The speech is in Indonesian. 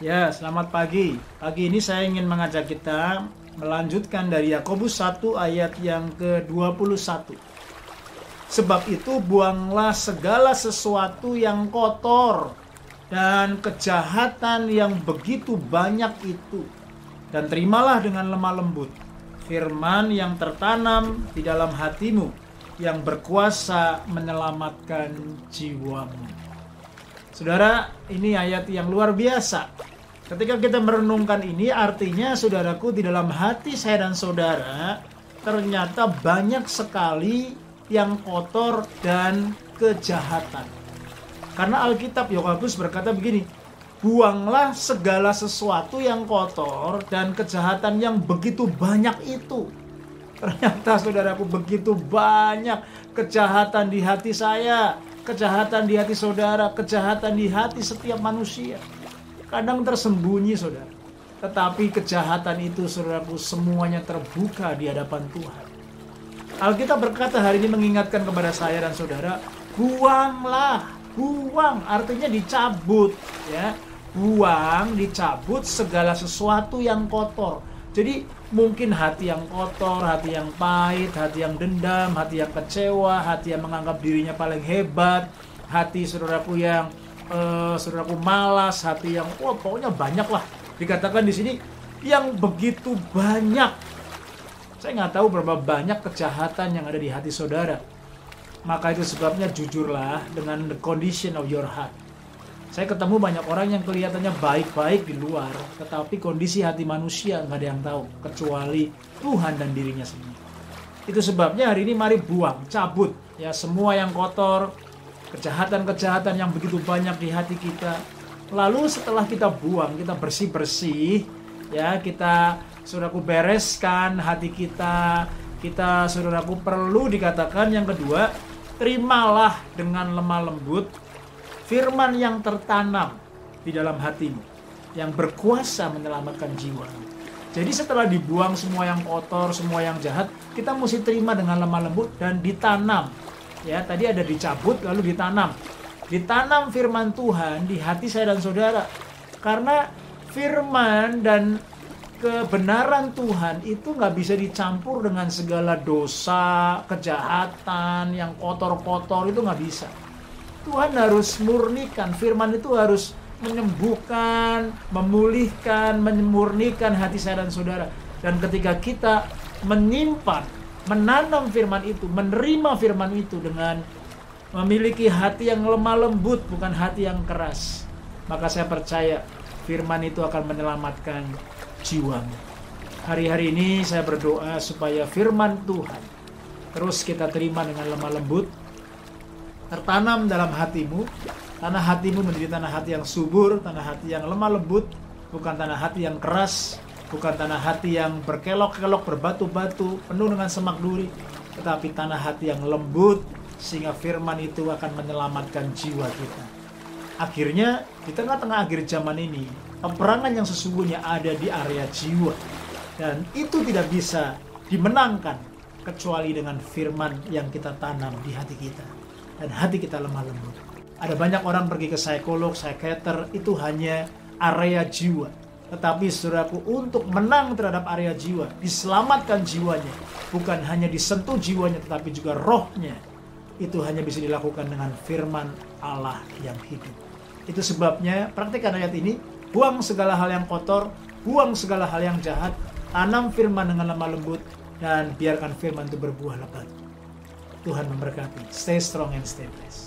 Ya, selamat pagi. Pagi ini saya ingin mengajak kita melanjutkan dari Yakobus 1 ayat yang ke-21. Sebab itu buanglah segala sesuatu yang kotor dan kejahatan yang begitu banyak itu, dan terimalah dengan lemah lembut firman yang tertanam di dalam hatimu, yang berkuasa menyelamatkan jiwamu. Saudara, ini ayat yang luar biasa. Ketika kita merenungkan ini, artinya saudaraku, di dalam hati saya dan saudara ternyata banyak sekali yang kotor dan kejahatan. Karena Alkitab Yakobus berkata begini, buanglah segala sesuatu yang kotor dan kejahatan yang begitu banyak itu. Ternyata saudaraku, begitu banyak kejahatan di hati saya, kejahatan di hati saudara, kejahatan di hati setiap manusia. Kadang tersembunyi, saudara. Tetapi kejahatan itu, saudaraku, semuanya terbuka di hadapan Tuhan. Alkitab berkata hari ini mengingatkan kepada saya dan saudara, buanglah, buang artinya dicabut, ya. Buang, dicabut segala sesuatu yang kotor. Jadi mungkin hati yang kotor, hati yang pahit, hati yang dendam, hati yang kecewa, hati yang menganggap dirinya paling hebat, hati saudaraku yang saudaraku malas, hati yang pokoknya banyak lah. Dikatakan di sini yang begitu banyak. Saya nggak tahu berapa banyak kejahatan yang ada di hati saudara. Maka itu sebabnya jujurlah dengan the condition of your heart. Saya ketemu banyak orang yang kelihatannya baik-baik di luar, tetapi kondisi hati manusia nggak ada yang tahu, kecuali Tuhan dan dirinya sendiri. Itu sebabnya hari ini mari buang, cabut ya semua yang kotor, kejahatan-kejahatan yang begitu banyak di hati kita. Lalu setelah kita buang, kita bersih-bersih, ya kita saudaraku bereskan hati kita. Kita saudaraku perlu dikatakan yang kedua, terimalah dengan lemah lembut firman yang tertanam di dalam hatimu, yang berkuasa menyelamatkan jiwa. Jadi setelah dibuang semua yang kotor, semua yang jahat, kita mesti terima dengan lemah lembut dan ditanam. Ya, tadi ada dicabut lalu ditanam. Ditanam firman Tuhan di hati saya dan saudara. Karena firman dan kebenaran Tuhan itu nggak bisa dicampur dengan segala dosa, kejahatan, yang kotor-kotor, itu nggak bisa. Tuhan harus murnikan, firman itu harus menyembuhkan, memulihkan, memurnikan hati saya dan saudara. Dan ketika kita menyimpan, menanam firman itu, menerima firman itu dengan memiliki hati yang lemah lembut, bukan hati yang keras, maka saya percaya firman itu akan menyelamatkan jiwamu. Hari-hari ini saya berdoa supaya firman Tuhan terus kita terima dengan lemah lembut, tertanam dalam hatimu. Tanah hatimu menjadi tanah hati yang subur, tanah hati yang lemah lembut, bukan tanah hati yang keras, bukan tanah hati yang berkelok-kelok, berbatu-batu, penuh dengan semak duri, tetapi tanah hati yang lembut, sehingga firman itu akan menyelamatkan jiwa kita. Akhirnya, di tengah-tengah akhir zaman ini, peperangan yang sesungguhnya ada di area jiwa. Dan itu tidak bisa dimenangkan kecuali dengan firman yang kita tanam di hati kita. Dan hati kita lemah lembut. Ada banyak orang pergi ke psikolog, psikiater, itu hanya area jiwa. Tetapi saudaraku, untuk menang terhadap area jiwa, diselamatkan jiwanya, bukan hanya disentuh jiwanya, tetapi juga rohnya, itu hanya bisa dilakukan dengan firman Allah yang hidup. Itu sebabnya praktikkan ayat ini, buang segala hal yang kotor, buang segala hal yang jahat, tanam firman dengan lemah lembut, dan biarkan firman itu berbuah lebat. Tuhan memberkati. Stay strong and stay blessed.